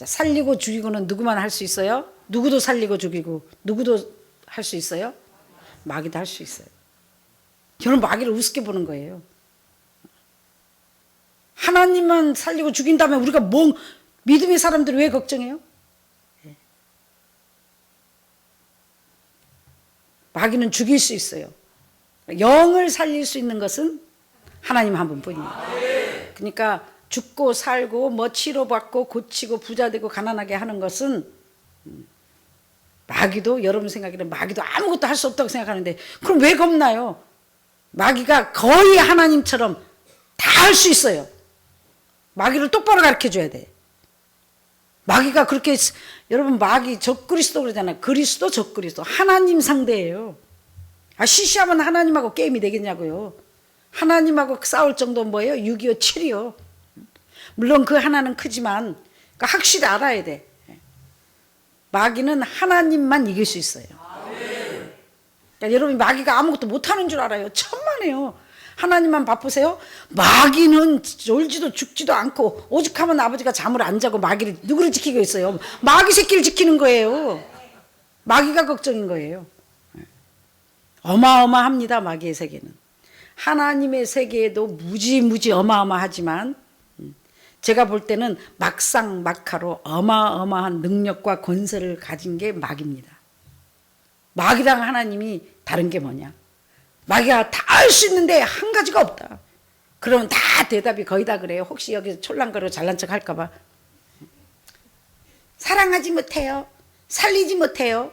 살리고 죽이고는 누구만 할 수 있어요? 누구도 살리고 죽이고 누구도 할 수 있어요? 마귀도 할 수 있어요. 저는 마귀를 우습게 보는 거예요. 하나님만 살리고 죽인다면 우리가 믿음의 사람들이 왜 걱정해요? 마귀는 죽일 수 있어요. 영을 살릴 수 있는 것은 하나님 한 분뿐입니다. 그러니까 죽고 살고 뭐 치료받고 고치고 부자되고 가난하게 하는 것은 마귀도 여러분 생각에는 마귀도 아무것도 할 수 없다고 생각하는데 그럼 왜 겁나요? 마귀가 거의 하나님처럼 다 할 수 있어요. 마귀를 똑바로 가르쳐줘야 돼. 마귀가 그렇게 여러분 마귀 적그리스도 그러잖아요. 그리스도 적그리스도 하나님 상대예요. 시시하면 하나님하고 게임이 되겠냐고요. 하나님하고 싸울 정도 뭐예요? 6.25 7이요. 물론 그 하나는 크지만 그러니까 확실히 알아야 돼. 마귀는 하나님만 이길 수 있어요. 그러니까 여러분 마귀가 아무것도 못하는 줄 알아요. 천만에요. 하나님만 바쁘세요? 마귀는 졸지도 죽지도 않고 오죽하면 아버지가 잠을 안 자고 마귀를 누구를 지키고 있어요? 마귀 새끼를 지키는 거예요. 마귀가 걱정인 거예요. 어마어마합니다. 마귀의 세계는. 하나님의 세계에도 무지무지 어마어마하지만 제가 볼 때는 막상막하로 어마어마한 능력과 권세를 가진 게 마귀입니다. 마귀랑 하나님이 다른 게 뭐냐? 마귀가 다 할 수 있는데 한 가지가 없다. 그러면 다 대답이 거의 다 그래요. 혹시 여기서 촐랑거리고 잘난 척 할까 봐. 사랑하지 못해요. 살리지 못해요.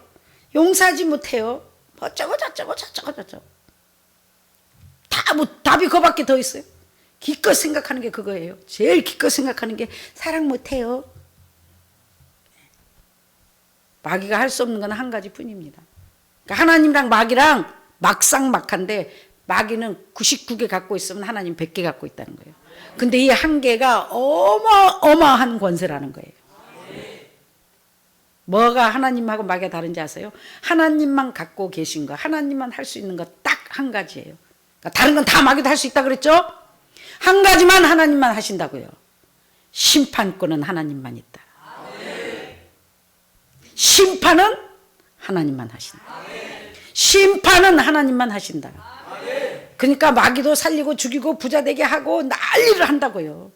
용서하지 못해요. 어쩌고 저쩌고 저쩌고 저쩌고. 다 뭐 답이 그거밖에 더 있어요. 기껏 생각하는 게 그거예요. 제일 기껏 생각하는 게 사랑 못해요. 마귀가 할 수 없는 건 한 가지 뿐입니다. 그러니까 하나님랑 마귀랑 막상막한데 마귀는 99개 갖고 있으면 하나님 100개 갖고 있다는 거예요. 근데 이 한 개가 어마어마한 권세라는 거예요. 뭐가 하나님하고 마귀가 다른지 아세요? 하나님만 갖고 계신 거, 하나님만 할 수 있는 거 딱 한 가지예요. 그러니까 다른 건 다 마귀도 할 수 있다 그랬죠? 한 가지만 하나님만 하신다고요. 심판권은 하나님만 있다. 심판은 하나님만 하신다. 심판은 하나님만 하신다. 그러니까 마귀도 살리고 죽이고 부자 되게 하고 난리를 한다고요.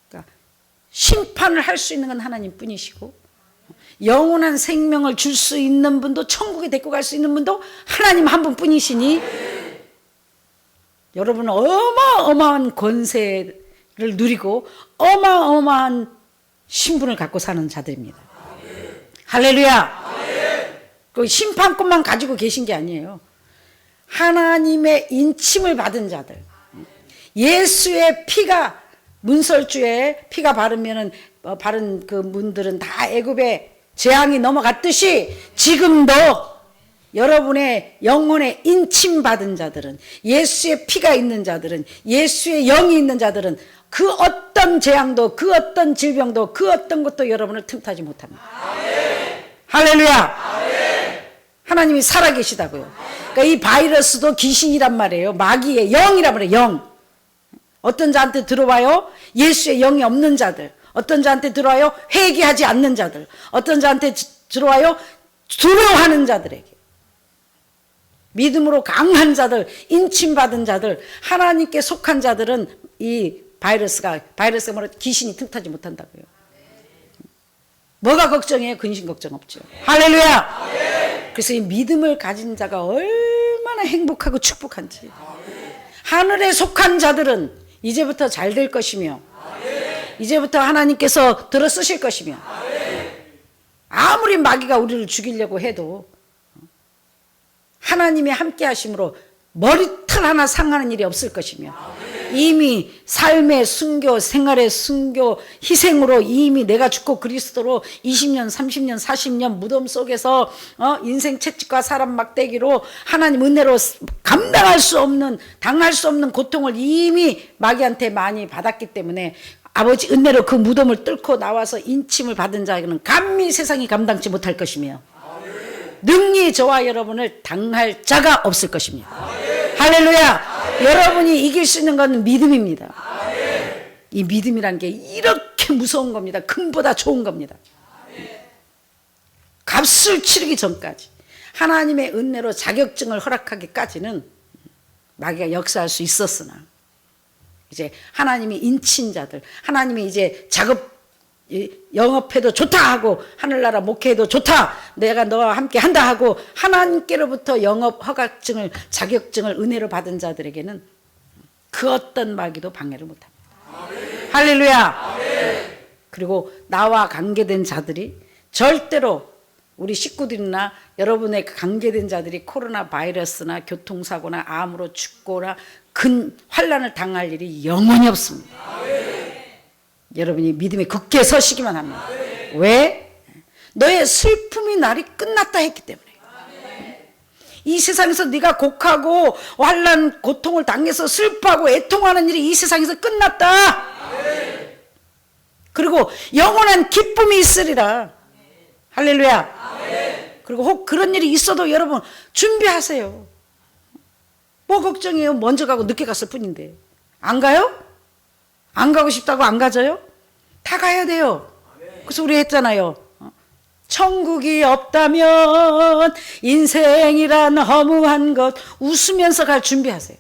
그러니까 심판을 할 수 있는 건 하나님 뿐이시고 영원한 생명을 줄 수 있는 분도 천국에 데리고 갈 수 있는 분도 하나님 한 분뿐이시니 여러분은 어마어마한 권세를 누리고 어마어마한 신분을 갖고 사는 자들입니다. 할렐루야. 그 심판권만 가지고 계신 게 아니에요. 하나님의 인침을 받은 자들, 예수의 피가 문설주에 피가 바르면은 바른 그 문들은 다 애굽의 재앙이 넘어갔듯이 지금도 여러분의 영혼의 인침 받은 자들은 예수의 피가 있는 자들은 예수의 영이 있는 자들은 그 어떤 재앙도 그 어떤 질병도 그 어떤 것도 여러분을 틈타지 못합니다. 할렐루야. 하나님이 살아계시다고요. 그러니까 이 바이러스도 귀신이란 말이에요. 마귀의 영이란 말이에요. 영. 어떤 자한테 들어와요? 예수의 영이 없는 자들. 어떤 자한테 들어와요? 회개하지 않는 자들. 어떤 자한테 들어와요? 두려워하는 자들에게. 믿음으로 강한 자들, 인침받은 자들, 하나님께 속한 자들은 이 바이러스가 뭐라 귀신이 틈타지 못한다고요. 뭐가 걱정이에요? 근심 걱정 없죠. 할렐루야. 그래서 이 믿음을 가진 자가 얼마나 행복하고 축복한지. 하늘에 속한 자들은 이제부터 잘 될 것이며 이제부터 하나님께서 들어 쓰실 것이며 아무리 마귀가 우리를 죽이려고 해도 하나님이 함께 하심으로 머리털 하나 상하는 일이 없을 것이며 이미 삶의 순교, 생활의 순교, 희생으로 이미 내가 죽고 그리스도로 20년, 30년, 40년 무덤 속에서 인생 채찍과 사람 막대기로 하나님 은혜로 감당할 수 없는, 당할 수 없는 고통을 이미 마귀한테 많이 받았기 때문에 아버지 은혜로 그 무덤을 뚫고 나와서 인침을 받은 자에게는 감히 세상이 감당치 못할 것이며 능히 저와 여러분을 당할 자가 없을 것입니다. 할렐루야. 여러분이 이길 수 있는 건 믿음입니다. 이 믿음이란 게 이렇게 그렇게 무서운 겁니다. 금보다 좋은 겁니다. 값을 치르기 전까지, 하나님의 은혜로 자격증을 허락하기까지는 마귀가 역사할 수 있었으나, 이제 하나님이 인친 자들, 하나님이 이제 영업해도 좋다 하고, 하늘나라 목회해도 좋다, 내가 너와 함께 한다 하고, 하나님께로부터 영업 허가증을, 자격증을 은혜로 받은 자들에게는 그 어떤 마귀도 방해를 못합니다. 아멘. 할렐루야. 아멘. 그리고 나와 관계된 자들이 절대로, 우리 식구들이나 여러분의 관계된 자들이 코로나 바이러스나 교통사고나 암으로 죽거나 큰 환난을 당할 일이 영원히 없습니다. 아멘. 여러분이 믿음에 굳게 서시기만 합니다. 아멘. 왜? 너의 슬픔의 날이 끝났다 했기 때문에. 아멘. 이 세상에서 네가 곡하고 환난 고통을 당해서 슬퍼하고 애통하는 일이 이 세상에서 끝났다. 아멘. 그리고 영원한 기쁨이 있으리라. 할렐루야. 아멘. 그리고 혹 그런 일이 있어도 여러분 준비하세요. 뭐 걱정이에요. 먼저 가고 늦게 갔을 뿐인데. 안 가요? 안 가고 싶다고 안 가져요? 다 가야 돼요. 그래서 우리 했잖아요. 천국이 없다면 인생이란 허무한 것, 웃으면서 갈 준비하세요.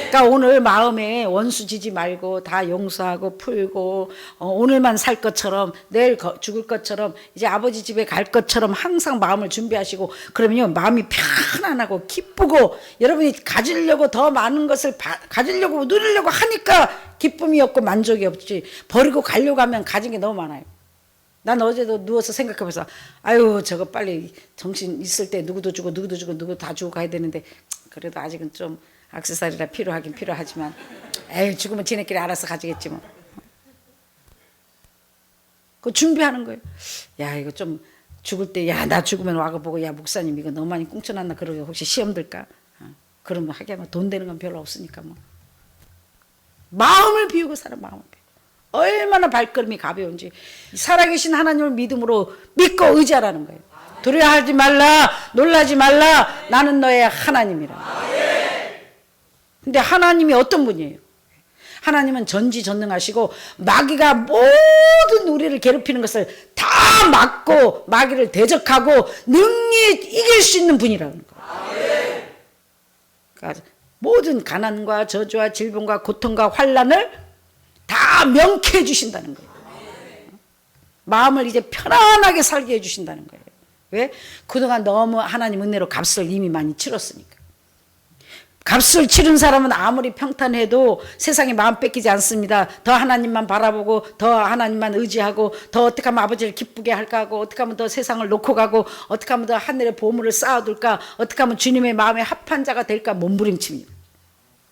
그러니까 오늘 마음에 원수 지지 말고 다 용서하고 풀고, 오늘만 살 것처럼, 내일 죽을 것처럼, 이제 아버지 집에 갈 것처럼 항상 마음을 준비하시고, 그러면요 마음이 편안하고 기쁘고, 여러분이 가지려고 더 많은 것을 가지려고 누리려고 하니까 기쁨이 없고 만족이 없지, 버리고 가려고 하면 가진 게 너무 많아요. 난 어제도 누워서 생각하면서, 아유 저거 빨리 정신 있을 때 누구도 주고 누구도 주고 누구 다 주고 가야 되는데, 그래도 아직은 좀 액세서리라 필요하긴 필요하지만, 에이 죽으면 지네끼리 알아서 가지겠지 뭐. 그 준비하는 거예요. 야 이거 좀 죽을 때, 야 나 죽으면 와가 보고, 야 목사님 이거 너무 많이 꽁쳐놨나, 그러게 혹시 시험 들까? 그러면 하게 하면 돈 되는 건 별로 없으니까 뭐. 마음을 비우고 살아. 마음을 비우고. 얼마나 발걸음이 가벼운지, 살아계신 하나님을 믿음으로 믿고 의지하라는 거예요. 두려워하지 말라, 놀라지 말라, 나는 너의 하나님이라. 근데 하나님이 어떤 분이에요? 하나님은 전지전능하시고 마귀가 모든 우리를 괴롭히는 것을 다 막고 마귀를 대적하고 능히 이길 수 있는 분이라는 거예요. 그러니까 모든 가난과 저주와 질병과 고통과 환난을 다 명쾌해 주신다는 거예요. 마음을 이제 편안하게 살게 해주신다는 거예요. 왜? 그동안 너무 하나님 은혜로 값을 이미 많이 치렀으니까. 값을 치른 사람은 아무리 평탄해도 세상에 마음 뺏기지 않습니다. 더 하나님만 바라보고, 더 하나님만 의지하고, 더 어떻게 하면 아버지를 기쁘게 할까 하고, 어떻게 하면 더 세상을 놓고 가고, 어떻게 하면 더 하늘의 보물을 쌓아둘까, 어떻게 하면 주님의 마음에 합한 자가 될까 몸부림칩니다.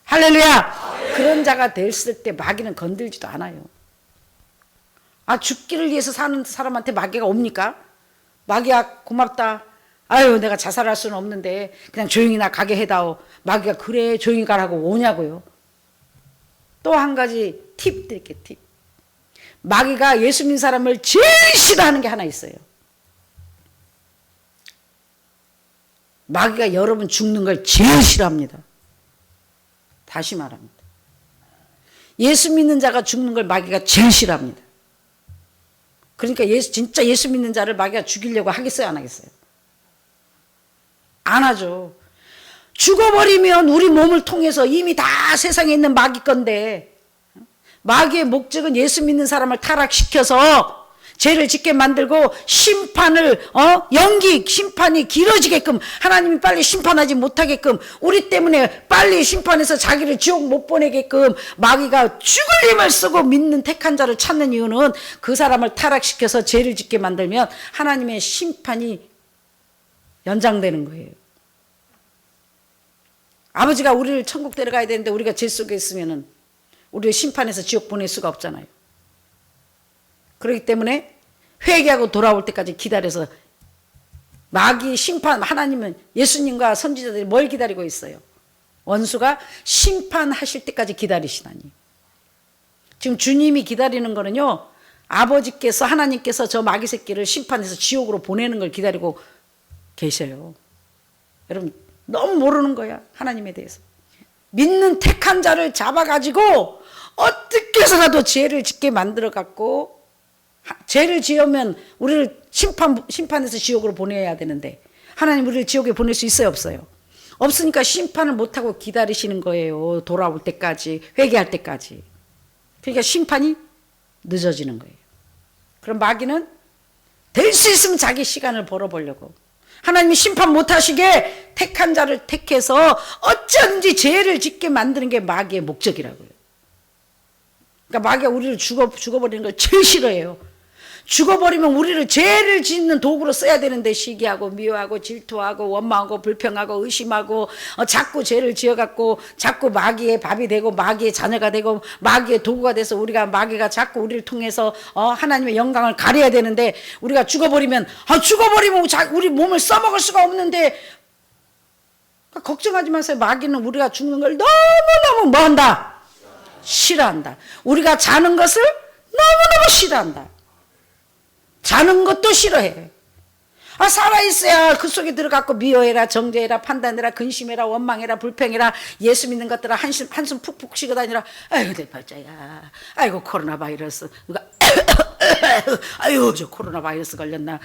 할렐루야. 그런 자가 됐을 때 마귀는 건들지도 않아요. 죽기를 위해서 사는 사람한테 마귀가 옵니까? 마귀야 고맙다, 아유 내가 자살할 수는 없는데 그냥 조용히 나 가게 해다오. 마귀가 그래 조용히 가라고 오냐고요. 또 한 가지 팁 드릴게요. 팁. 마귀가 예수 믿는 사람을 제일 싫어하는 게 하나 있어요. 마귀가 여러분 죽는 걸 제일 싫어합니다. 다시 말합니다. 예수 믿는 자가 죽는 걸 마귀가 제일 싫어합니다. 그러니까 진짜 예수 믿는 자를 마귀가 죽이려고 하겠어요, 안 하겠어요? 안 하죠. 죽어버리면 우리 몸을 통해서 이미 다 세상에 있는 마귀 건데, 마귀의 목적은 예수 믿는 사람을 타락시켜서 죄를 짓게 만들고 심판을 심판이 길어지게끔, 하나님이 빨리 심판하지 못하게끔, 우리 때문에 빨리 심판해서 자기를 지옥 못 보내게끔 마귀가 죽을 힘을 쓰고 믿는 택한 자를 찾는 이유는, 그 사람을 타락시켜서 죄를 짓게 만들면 하나님의 심판이 연장되는 거예요. 아버지가 우리를 천국 데려가야 되는데 우리가 죄 속에 있으면은 우리를 심판해서 지옥 보낼 수가 없잖아요. 그렇기 때문에 회개하고 돌아올 때까지 기다려서, 마귀 심판, 하나님은 예수님과 선지자들이 뭘 기다리고 있어요? 원수가 심판하실 때까지 기다리시다니. 지금 주님이 기다리는 거는요, 아버지께서, 하나님께서 저 마귀 새끼를 심판해서 지옥으로 보내는 걸 기다리고 계셔요. 여러분 너무 모르는 거야, 하나님에 대해서. 믿는 택한 자를 잡아가지고 어떻게 해서라도 죄를 짓게 만들어 갖고, 죄를 지으면 우리를 심판해서 지옥으로 보내야 되는데 하나님 우리를 지옥에 보낼 수 있어요, 없어요? 없으니까 심판을 못하고 기다리시는 거예요. 돌아올 때까지, 회개할 때까지. 그러니까 심판이 늦어지는 거예요. 그럼 마귀는 될 수 있으면 자기 시간을 벌어보려고, 하나님이 심판 못하시게 택한 자를 택해서 어쩐지 죄를 짓게 만드는 게 마귀의 목적이라고요. 그러니까 마귀가 우리를 죽어버리는 걸 제일 싫어해요. 죽어버리면 우리를 죄를 짓는 도구로 써야 되는데 시기하고 미워하고 질투하고 원망하고 불평하고 의심하고 자꾸 죄를 지어갖고 자꾸 마귀의 밥이 되고 마귀의 자녀가 되고 마귀의 도구가 돼서 우리가 마귀가 자꾸 우리를 통해서 하나님의 영광을 가려야 되는데, 우리가 죽어버리면 우리 몸을 써먹을 수가 없는데, 걱정하지 마세요. 마귀는 우리가 죽는 걸 너무너무 뭐한다? 싫어한다. 우리가 자는 것을 너무너무 싫어한다. 자는 것도 싫어해. 살아있어야 그 속에 들어가고 미워해라, 정죄해라, 판단해라, 근심해라, 원망해라, 불평해라, 예수 믿는 것들아 한숨 푹푹 쉬고 다니라. 아이고 내 팔자야, 아이고 코로나 바이러스, 아이고 저 코로나 바이러스 걸렸나.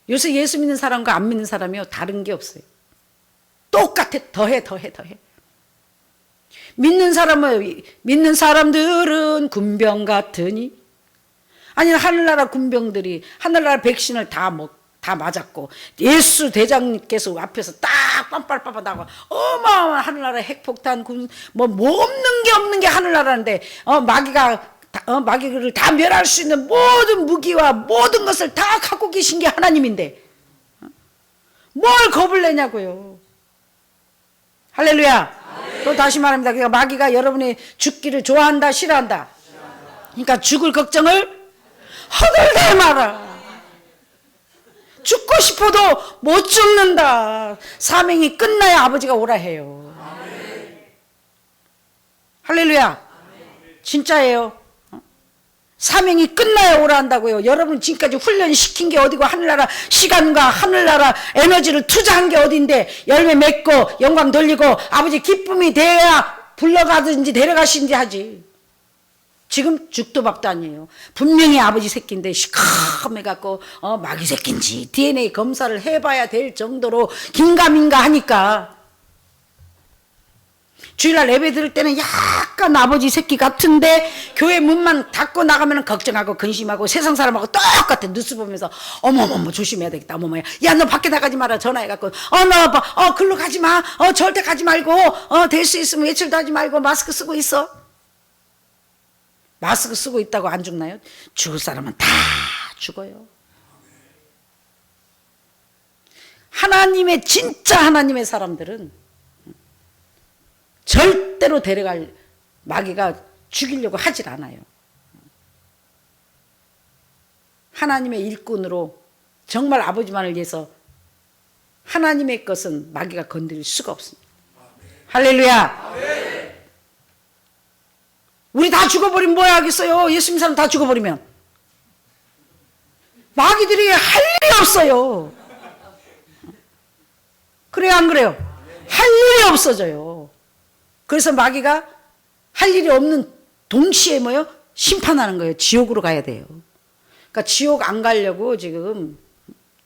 요새 예수 믿는 사람과 안 믿는 사람이요 다른 게 없어요. 똑같아. 더해. 믿는 사람들은 군병 같으니, 아니 하늘나라 군병들이 하늘나라 백신을 다 맞았고 예수 대장님께서 앞에서 딱 빰빰빰빰 나고 어마어마한 하늘나라 핵폭탄 뭐 없는 게 하늘나라인데 마귀를 다 멸할 수 있는 모든 무기와 모든 것을 다 갖고 계신 게 하나님인데 뭘 겁을 내냐고요. 할렐루야. 또 다시 말합니다. 그러니까 마귀가 여러분이 죽기를 좋아한다, 싫어한다? 그러니까 죽을 걱정을 허들대 마라. 죽고 싶어도 못 죽는다. 사명이 끝나야 아버지가 오라 해요. 할렐루야. 진짜예요. 사명이 끝나야 오라 한다고요. 여러분 지금까지 훈련시킨 게 어디고 하늘나라 시간과 하늘나라 에너지를 투자한 게 어딘데 열매 맺고 영광 돌리고 아버지 기쁨이 돼야 불러가든지 데려가신지 하지. 지금 죽도 밥도 아니에요. 분명히 아버지 새끼인데 시커매갖고 마귀 새끼인지 DNA 검사를 해봐야 될 정도로 긴가민가 하니까 주일날 예배 드릴 때는 약간 아버지 새끼 같은데 교회 문만 닫고 나가면 걱정하고 근심하고 세상 사람하고 똑같아. 뉴스 보면서 어머머머 조심해야 되겠다. 어머머야, 야 너 밖에 나가지 마라. 전화해갖고 너 글로 가지 마. 절대 가지 말고 될 수 있으면 외출도 하지 말고 마스크 쓰고 있어. 마스크 쓰고 있다고 안 죽나요? 죽을 사람은 다 죽어요. 하나님의 진짜 하나님의 사람들은 절대로 데려갈 마귀가 죽이려고 하질 않아요. 하나님의 일꾼으로 정말 아버지만을 위해서 하나님의 것은 마귀가 건드릴 수가 없습니다. 할렐루야. 우리 다 죽어버리면 뭐야 하겠어요? 예수 믿는 사람 다 죽어버리면 마귀들이 할 일이 없어요. 그래요, 안 그래요? 할 일이 없어져요. 그래서 마귀가 할 일이 없는 동시에 뭐요? 심판하는 거예요. 지옥으로 가야 돼요. 그러니까 지옥 안 가려고 지금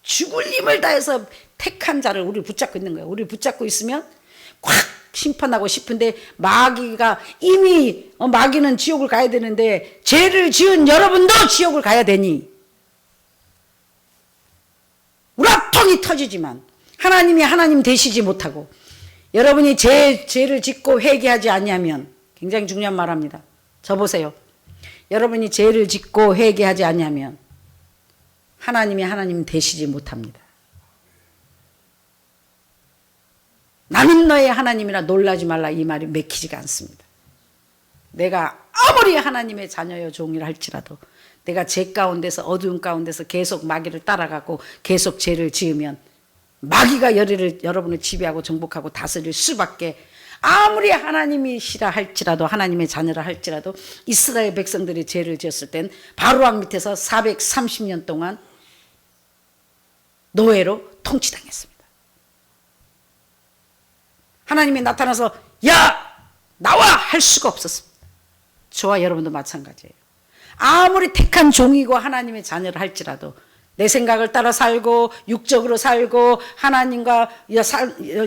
죽을 힘을 다해서 택한 자를 우리 붙잡고 있는 거예요. 우리 붙잡고 있으면 콱 심판하고 싶은데 마귀가 이미 마귀는 지옥을 가야 되는데 죄를 지은 여러분도 지옥을 가야 되니 우라통이 터지지만 하나님이 하나님 되시지 못하고 여러분이 죄를 짓고 회개하지 아니하면, 굉장히 중요한 말합니다. 저 보세요. 여러분이 죄를 짓고 회개하지 아니하면 하나님이 하나님 되시지 못합니다. 나는 너의 하나님이라 놀라지 말라 이 말이 맥히지가 않습니다. 내가 아무리 하나님의 자녀여 종이라 할지라도 내가 죄 가운데서 어두운 가운데서 계속 마귀를 따라가고 계속 죄를 지으면 마귀가 여러분을 지배하고 정복하고 다스릴 수밖에, 아무리 하나님이시라 할지라도 하나님의 자녀라 할지라도 이스라엘 백성들이 죄를 지었을 땐 바로왕 밑에서 430년 동안 노예로 통치당했습니다. 하나님이 나타나서 야 나와 할 수가 없었습니다. 저와 여러분도 마찬가지예요. 아무리 택한 종이고 하나님의 자녀를 할지라도 내 생각을 따라 살고 육적으로 살고 하나님과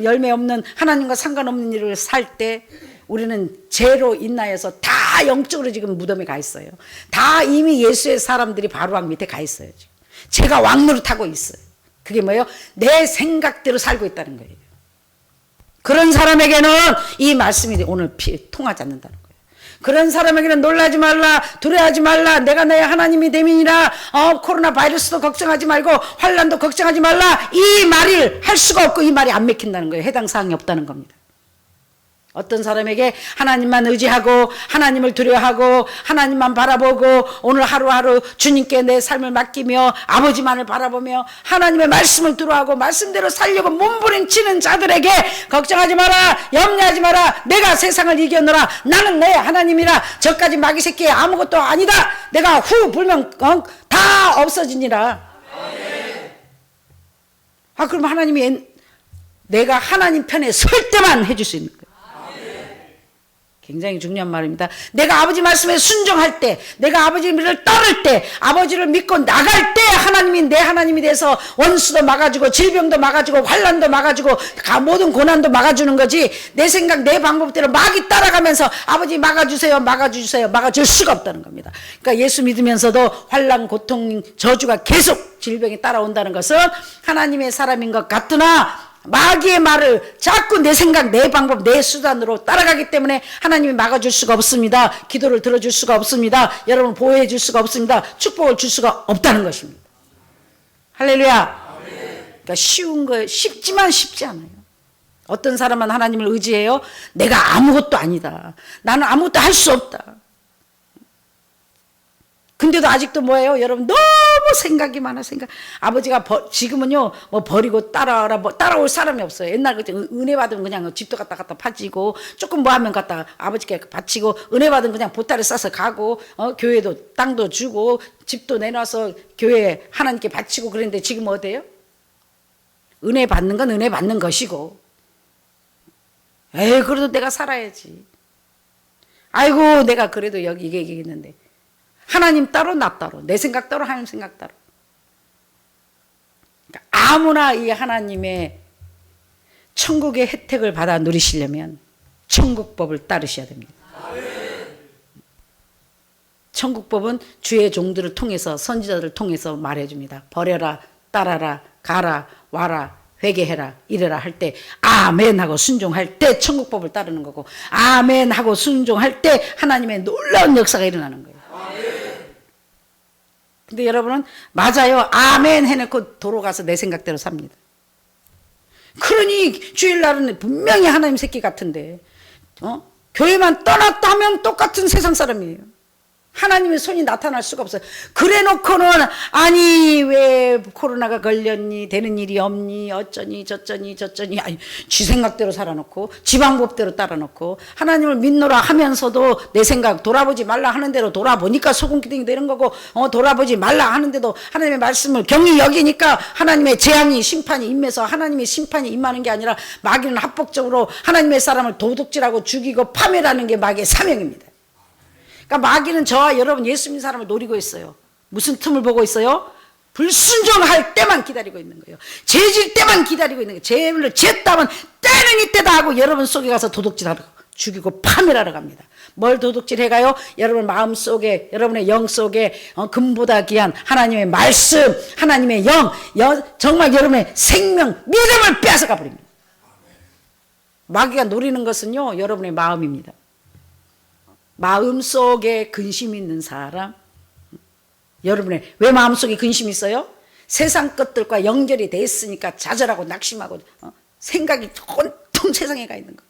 열매 없는 하나님과 상관없는 일을 살 때 우리는 죄로 인하여서 다 영적으로 지금 무덤에 가 있어요. 다 이미 예수의 사람들이 바로왕 밑에 가 있어요. 지금. 죄가 왕노릇하고 있어요. 그게 뭐예요? 내 생각대로 살고 있다는 거예요. 그런 사람에게는 이 말씀이 오늘 통하지 않는다는 거예요. 그런 사람에게는 놀라지 말라, 두려워하지 말라, 내가 너의 하나님이 됨이니라, 코로나 바이러스도 걱정하지 말고 환난도 걱정하지 말라, 이 말을 할 수가 없고 이 말이 안 맥힌다는 거예요. 해당 사항이 없다는 겁니다. 어떤 사람에게 하나님만 의지하고 하나님을 두려워하고 하나님만 바라보고 오늘 하루하루 주님께 내 삶을 맡기며 아버지만을 바라보며 하나님의 말씀을 두려워하고 말씀대로 살려고 몸부림치는 자들에게 걱정하지 마라, 염려하지 마라, 내가 세상을 이겨노라, 나는 내 하나님이라, 저까지 마귀 새끼 아무것도 아니다, 내가 후 불면 다 없어지니라. 그럼 하나님이 내가 하나님 편에 설 때만 해줄 수 있는 거예요. 굉장히 중요한 말입니다. 내가 아버지 말씀에 순종할 때, 내가 아버지를 따를 때, 아버지를 믿고 나갈 때 하나님이 내 하나님이 돼서 원수도 막아주고 질병도 막아주고 환난도 막아주고 모든 고난도 막아주는 거지, 내 생각 내 방법대로 마귀 따라가면서 아버지 막아주세요 막아주세요 막아줄 수가 없다는 겁니다. 그러니까 예수 믿으면서도 환난 고통 저주가 계속 질병이 따라온다는 것은 하나님의 사람인 것 같으나 마귀의 말을 자꾸 내 생각, 내 방법, 내 수단으로 따라가기 때문에 하나님이 막아줄 수가 없습니다. 기도를 들어줄 수가 없습니다. 여러분 보호해 줄 수가 없습니다. 축복을 줄 수가 없다는 것입니다. 할렐루야. 그러니까 쉬운 거, 쉽지만 쉽지 않아요. 어떤 사람은 하나님을 의지해요. 내가 아무것도 아니다, 나는 아무것도 할 수 없다. 근데도 아직도 뭐예요? 여러분 너무 생각이 많아. 생각. 아버지가 지금은요 뭐 버리고 따라올 사람이 없어요. 옛날 그때 은혜 받으면 그냥 집도 갖다 파지고 조금 뭐 하면 갖다 아버지께 바치고, 은혜 받으면 그냥 보따리 싸서 가고, 교회도 땅도 주고 집도 내놔서 교회 하나님께 바치고 그랬는데 지금 어때요? 은혜 받는 건 은혜 받는 것이고, 그래도 내가 살아야지. 아이고 내가 그래도 여기 이게 있는데, 하나님 따로 나 따로, 내 생각 따로 하나님 생각 따로. 그러니까 아무나 이 하나님의 천국의 혜택을 받아 누리시려면 천국법을 따르셔야 됩니다. 천국법은 주의 종들을 통해서, 선지자들을 통해서 말해줍니다. 버려라, 따라라, 가라, 와라, 회개해라, 이래라 할 때 아멘 하고 순종할 때 천국법을 따르는 거고, 아멘 하고 순종할 때 하나님의 놀라운 역사가 일어나는 거예요. 근데 여러분은 맞아요, 아멘 해놓고 도로 가서 내 생각대로 삽니다. 그러니 주일날은 분명히 하나님 새끼 같은데 교회만 떠났다 하면 똑같은 세상 사람이에요. 하나님의 손이 나타날 수가 없어요. 그래 놓고는 아니 왜 코로나가 걸렸니, 되는 일이 없니, 어쩌니 저쩌니 아니 지 생각대로 살아놓고 지 방법대로 따라놓고, 하나님을 믿노라 하면서도 내 생각, 돌아보지 말라 하는 대로 돌아보니까 소금기둥이 되는 거고, 돌아보지 말라 하는데도 하나님의 말씀을 경히 여기니까 하나님의 재앙이, 심판이 임해서 하나님의 심판이 임하는 게 아니라 마귀는 합법적으로 하나님의 사람을 도둑질하고 죽이고 파멸하는 게 마귀의 사명입니다. 그러니까 마귀는 저와 여러분 예수 믿는 사람을 노리고 있어요. 무슨 틈을 보고 있어요? 불순종할 때만 기다리고 있는 거예요. 죄질 때만 기다리고 있는 거예요. 죄를 지었다면 때는 이때다 하고 여러분 속에 가서 도둑질하러, 죽이고 파멸하러 갑니다. 뭘 도둑질해가요? 여러분 마음속에, 여러분의 영 속에 금보다 귀한 하나님의 말씀, 하나님의 영, 정말 여러분의 생명, 믿음을 빼앗아가 버립니다. 마귀가 노리는 것은요 여러분의 마음입니다. 마음속에 근심 있는 사람, 여러분의 왜 마음속에 근심이 있어요? 세상 것들과 연결이 돼 있으니까 좌절하고 낙심하고 생각이 온통 세상에 가 있는 거예요.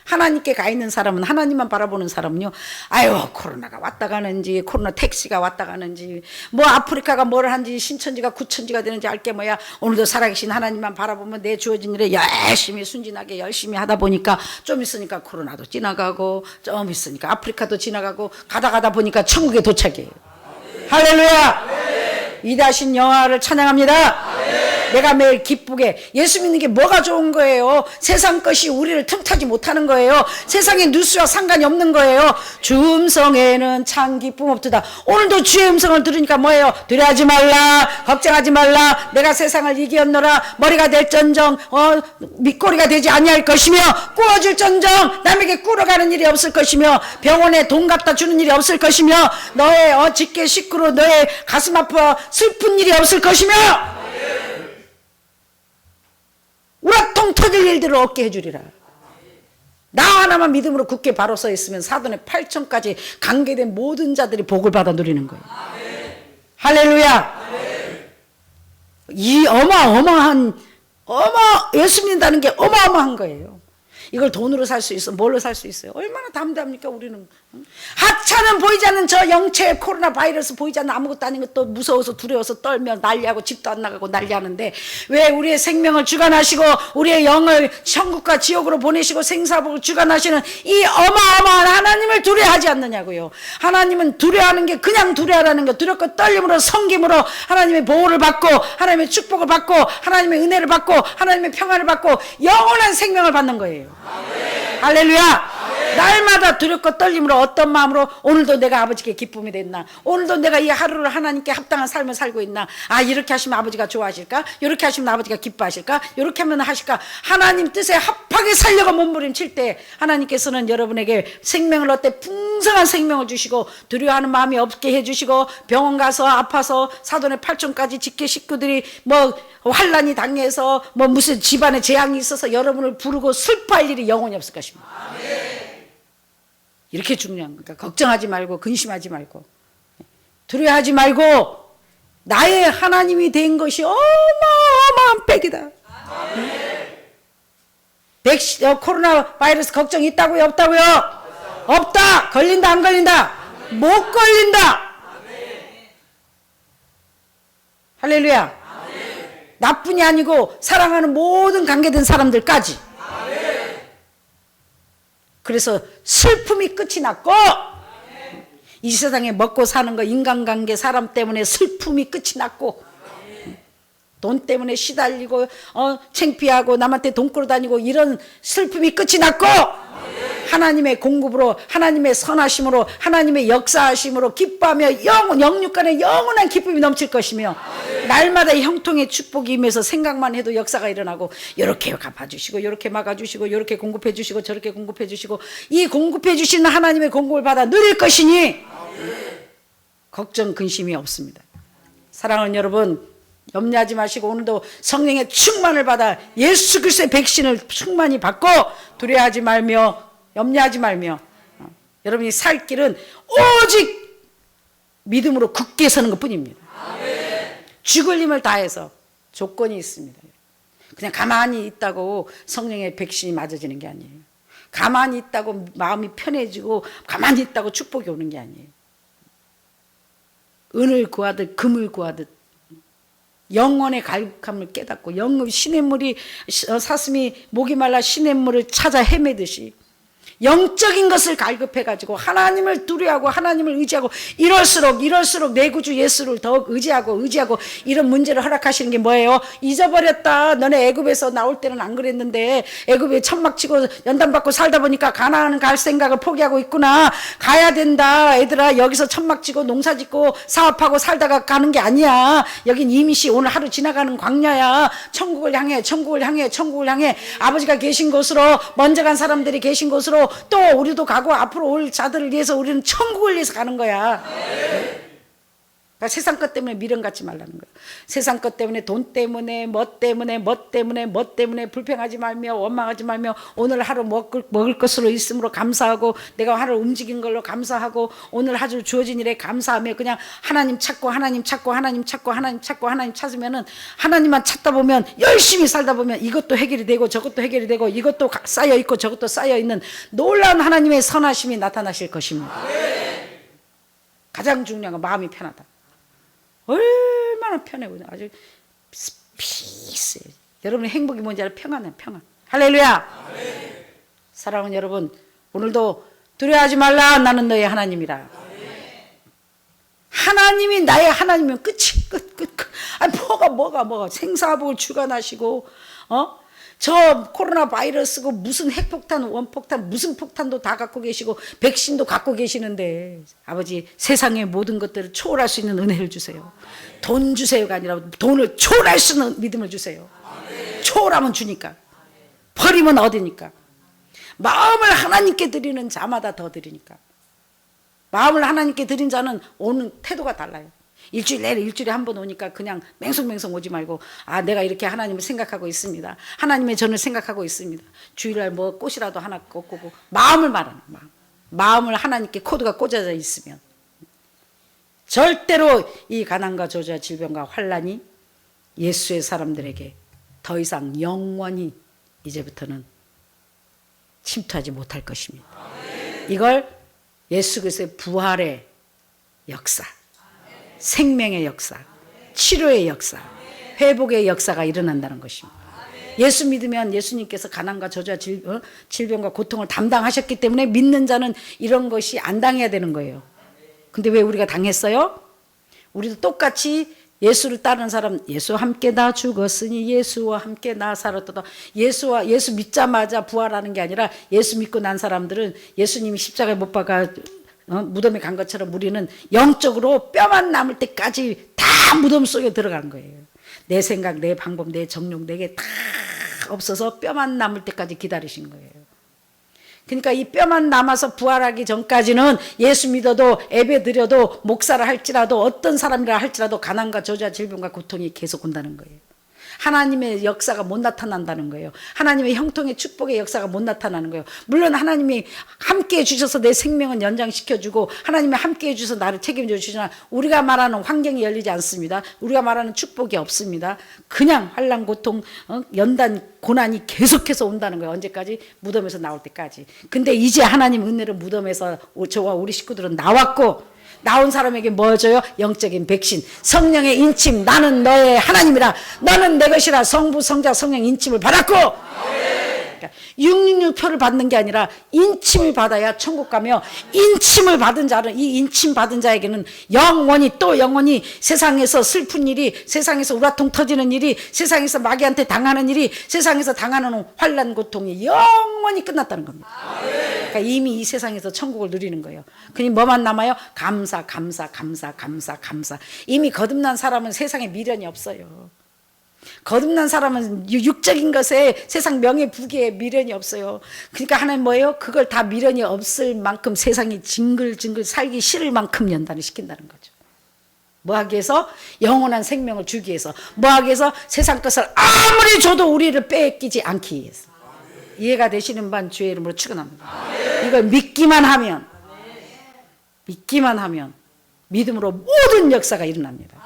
하나님께 가 있는 사람은, 하나님만 바라보는 사람은요, 아유 코로나가 왔다 가는지, 코로나 택시가 왔다 가는지, 뭐 아프리카가 뭘 한지, 신천지가 구천지가 되는지 알게 뭐야, 오늘도 살아계신 하나님만 바라보면 내 주어진 일에 열심히 순진하게 열심히 하다 보니까 좀 있으니까 코로나도 지나가고, 좀 있으니까 아프리카도 지나가고, 가다 보니까 천국에 도착이에요. 할렐루야. 위대하신 여호와를 찬양합니다. 내가 매일 기쁘게. 예수 믿는 게 뭐가 좋은 거예요? 세상 것이 우리를 틈타지 못하는 거예요. 세상의 뉴스와 상관이 없는 거예요. 주 음성에는 참 기쁨 없도다. 오늘도 주의 음성을 들으니까 뭐예요? 두려워하지 말라, 걱정하지 말라, 내가 세상을 이기었노라. 머리가 될전정 밑꼬리가 되지 아니할 것이며, 꾸어줄전정 남에게 꾸러가는 일이 없을 것이며, 병원에 돈 갖다 주는 일이 없을 것이며, 너의 직계 식구로 너의 가슴 아파 슬픈 일이 없을 것이며, 우라통 터질 일들을 없게 해주리라. 나 하나만 믿음으로 굳게 바로 서 있으면 사돈의 8천까지 관계된 모든 자들이 복을 받아 누리는 거예요. 할렐루야. 이 어마어마한 예수 믿는다는 게 어마어마한 거예요. 이걸 돈으로 살 수 있어? 뭘로 살 수 있어요? 얼마나 담대합니까 우리는. 하찮은 보이지 않는 저 영체 코로나 바이러스 보이지 않는 아무것도 아닌 것도 무서워서 두려워서 떨며 난리하고 집도 안 나가고 난리하는데, 왜 우리의 생명을 주관하시고 우리의 영을 천국과 지옥으로 보내시고 생사복을 주관하시는 이 어마어마한 하나님을 두려워하지 않느냐고요. 하나님은 두려워하는 게 그냥 두려워하라는 거, 두렵고 떨림으로 섬김으로 하나님의 보호를 받고 하나님의 축복을 받고 하나님의 은혜를 받고 하나님의 평안을 받고 영원한 생명을 받는 거예요. 아멘. 할렐루야. 아멘. 날마다 두렵고 떨림으로 어떤 마음으로 오늘도 내가 아버지께 기쁨이 됐나, 오늘도 내가 이 하루를 하나님께 합당한 삶을 살고 있나, 이렇게 하시면 아버지가 좋아하실까, 이렇게 하시면 아버지가 기뻐하실까, 이렇게 하면 하실까. 하나님 뜻에 합하게 살려고 몸부림칠 때 하나님께서는 여러분에게 생명을 얻되 풍성한 생명을 주시고 두려워하는 마음이 없게 해주시고, 병원 가서 아파서 사돈의 8천까지 직계 식구들이 환란이 당해서 무슨 집안에 재앙이 있어서 여러분을 부르고 슬퍼할 일이 영원히 없을 것입니다. 아멘. 이렇게 중요한 거니까 걱정하지 말고 근심하지 말고 두려워하지 말고 나의 하나님이 된 것이 어마어마한 백이다. 코로나 바이러스 걱정 있다고요? 없다고요? 없다. 걸린다 안 걸린다? 못 걸린다. 할렐루야. 나뿐이 아니고 사랑하는 모든 관계된 사람들까지. 그래서 슬픔이 끝이 났고, 이 세상에 먹고 사는 거, 인간관계, 사람 때문에 슬픔이 끝이 났고, 돈 때문에 시달리고 창피하고 남한테 돈 끌어다니고 이런 슬픔이 끝이 났고, 하나님의 공급으로, 하나님의 선하심으로, 하나님의 역사하심으로 기뻐하며 영육간에 영원한 기쁨이 넘칠 것이며, 날마다 형통의 축복이 임해서 생각만 해도 역사가 일어나고, 이렇게 갚아주시고 이렇게 막아주시고 이렇게 공급해주시고 저렇게 공급해주시고, 이 공급해주시는 하나님의 공급을 받아 누릴 것이니 걱정 근심이 없습니다. 사랑하는 여러분, 염려하지 마시고 오늘도 성령의 충만을 받아 예수 그리스도의 백신을 충만히 받고 두려워하지 말며 염려하지 말며 여러분이 살 길은 오직 믿음으로 굳게 서는 것뿐입니다. 아멘. 죽을 힘을 다해서. 조건이 있습니다. 그냥 가만히 있다고 성령의 백신이 맞아지는 게 아니에요. 가만히 있다고 마음이 편해지고 가만히 있다고 축복이 오는 게 아니에요. 은을 구하듯 금을 구하듯 영원의 갈급함을 깨닫고, 시냇물이 사슴이 목이 말라 시냇물을 찾아 헤매듯이 영적인 것을 갈급해가지고 하나님을 두려워하고 하나님을 의지하고, 이럴수록 내 구주 예수를 더욱 의지하고 이런 문제를 허락하시는 게 뭐예요? 잊어버렸다. 너네 애굽에서 나올 때는 안 그랬는데 애굽에 천막치고 연단받고 살다 보니까 가나안 갈 생각을 포기하고 있구나. 가야 된다. 얘들아, 여기서 천막치고 농사짓고 사업하고 살다가 가는 게 아니야. 여긴 임시 오늘 하루 지나가는 광야야. 천국을 향해 아버지가 계신 곳으로, 먼저 간 사람들이 계신 곳으로 또 우리도 가고 앞으로 올 자들을 위해서 우리는 천국을 위해서 가는 거야. 그러니까 세상 것 때문에 미련 갖지 말라는 거예요. 세상 것 때문에, 돈 때문에, 뭐 때문에 불평하지 말며 원망하지 말며 오늘 하루 먹을 것으로 있음으로 감사하고, 내가 하루 움직인 걸로 감사하고, 오늘 하루 주어진 일에 감사하며 그냥 하나님 찾고 찾으면은, 하나님만 찾다 보면, 열심히 살다 보면 이것도 해결이 되고 저것도 해결이 되고 이것도 쌓여 있고 저것도 쌓여 있는 놀라운 하나님의 선하심이 나타나실 것입니다. 가장 중요한 건 마음이 편하다. 얼마나 편해. 아주 피스. 여러분의 행복이 뭔지 알아? 평안해. 평안. 할렐루야. 아멘. 사랑하는 여러분, 오늘도 두려워하지 말라. 나는 너의 하나님이라. 아멘. 하나님이 나의 하나님이면 끝이. 끝. 아니 뭐가 생사복을 주관하시고 저 코로나 바이러스고 무슨 핵폭탄, 원폭탄, 무슨 폭탄도 다 갖고 계시고 백신도 갖고 계시는데 아버지 세상의 모든 것들을 초월할 수 있는 은혜를 주세요. 돈 주세요가 아니라 돈을 초월할 수 있는 믿음을 주세요. 초월하면 주니까. 버리면 얻으니까. 마음을 하나님께 드리는 자마다 더 드리니까. 마음을 하나님께 드린 자는 오는 태도가 달라요. 일주일에 한 번 오니까 그냥 맹성맹성 오지 말고 내가 이렇게 하나님을 생각하고 있습니다. 하나님의 전을 생각하고 있습니다. 주일날 뭐 꽃이라도 하나 꽂고 마음을 말하는 마음을 하나님께 코드가 꽂아져 있으면 절대로 이 가난과 저주와 질병과 환난이 예수의 사람들에게 더 이상 영원히 이제부터는 침투하지 못할 것입니다. 이걸 예수 그리스도의 부활의 역사, 생명의 역사, 치료의 역사, 회복의 역사가 일어난다는 것입니다. 예수 믿으면 예수님께서 가난과 저주와 질병과 고통을 담당하셨기 때문에 믿는 자는 이런 것이 안 당해야 되는 거예요. 근데 왜 우리가 당했어요? 우리도 똑같이 예수를 따르는 사람, 예수와 함께 나 죽었으니 예수와 함께 나 살았다. 예수 믿자마자 부활하는 게 아니라 예수 믿고 난 사람들은 예수님이 십자가에 못 박아 무덤에 간 것처럼 우리는 영적으로 뼈만 남을 때까지 다 무덤 속에 들어간 거예요. 내 생각, 내 방법, 내 정욕, 내게 다 없어서 뼈만 남을 때까지 기다리신 거예요. 그러니까 이 뼈만 남아서 부활하기 전까지는 예수 믿어도 예배 드려도 목사를 할지라도 어떤 사람이라 할지라도 가난과 저주와 질병과 고통이 계속 온다는 거예요. 하나님의 역사가 못 나타난다는 거예요. 하나님의 형통의 축복의 역사가 못 나타나는 거예요. 물론 하나님이 함께해 주셔서 내 생명은 연장시켜주고 하나님이 함께해 주셔서 나를 책임져 주시지만 우리가 말하는 환경이 열리지 않습니다. 우리가 말하는 축복이 없습니다. 그냥 환난 고통 연단 고난이 계속해서 온다는 거예요. 언제까지? 무덤에서 나올 때까지. 근데 이제 하나님 은혜로 무덤에서 저와 우리 식구들은 나왔고 나온 사람에게 뭐 줘요? 영적인 백신, 성령의 인침. 나는 너의 하나님이라, 너는 내 것이라. 성부, 성자, 성령 인침을 받았고 그러니까 666표를 받는 게 아니라 인침을 받아야 천국 가며 인침을 받은 자는 이 인침 받은 자에게는 영원히 또 영원히 세상에서 슬픈 일이 세상에서 우라통 터지는 일이 세상에서 마귀한테 당하는 일이 세상에서 당하는 환난 고통이 영원히 끝났다는 겁니다. 그러니까 이미 이 세상에서 천국을 누리는 거예요. 그니 뭐만 남아요? 감사. 이미 거듭난 사람은 세상에 미련이 없어요. 거듭난 사람은 육적인 것에 세상 명예 부귀에 미련이 없어요. 그러니까 하나님 뭐예요? 그걸 다 미련이 없을 만큼 세상이 징글징글 살기 싫을 만큼 연단을 시킨다는 거죠. 뭐하기 위해서? 영원한 생명을 주기 위해서. 뭐하기 위해서? 세상 것을 아무리 줘도 우리를 빼앗기지 않기 위해서. 이해가 되시는 반 주의 이름으로 축원합니다. 이걸 믿기만 하면 믿음으로 모든 역사가 일어납니다.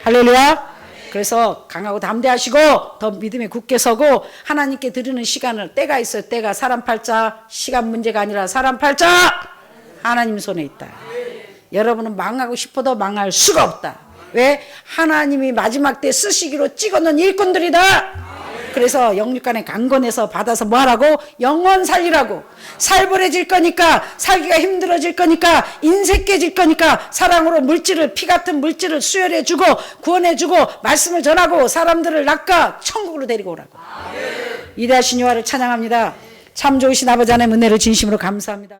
할렐루야. 그래서 강하고 담대하시고 더 믿음에 굳게 서고 하나님께 드리는 시간을 때가 있어요. 때가 사람 팔자 시간 문제가 아니라 사람 팔자 하나님 손에 있다. 여러분은 망하고 싶어도 망할 수가 없다. 왜? 하나님이 마지막 때 쓰시기로 찍어놓은 일꾼들이다. 그래서 영육간에 강건해서 받아서 뭐하라고? 영원 살리라고. 살벌해질 거니까, 살기가 힘들어질 거니까, 인색해질 거니까 사랑으로 물질을, 피 같은 물질을 수혈해주고 구원해주고 말씀을 전하고 사람들을 낚아 천국으로 데리고 오라고. 위대하신 여호와를 찬양합니다. 참 좋으신 아버지 하나님의 은혜를 진심으로 감사합니다.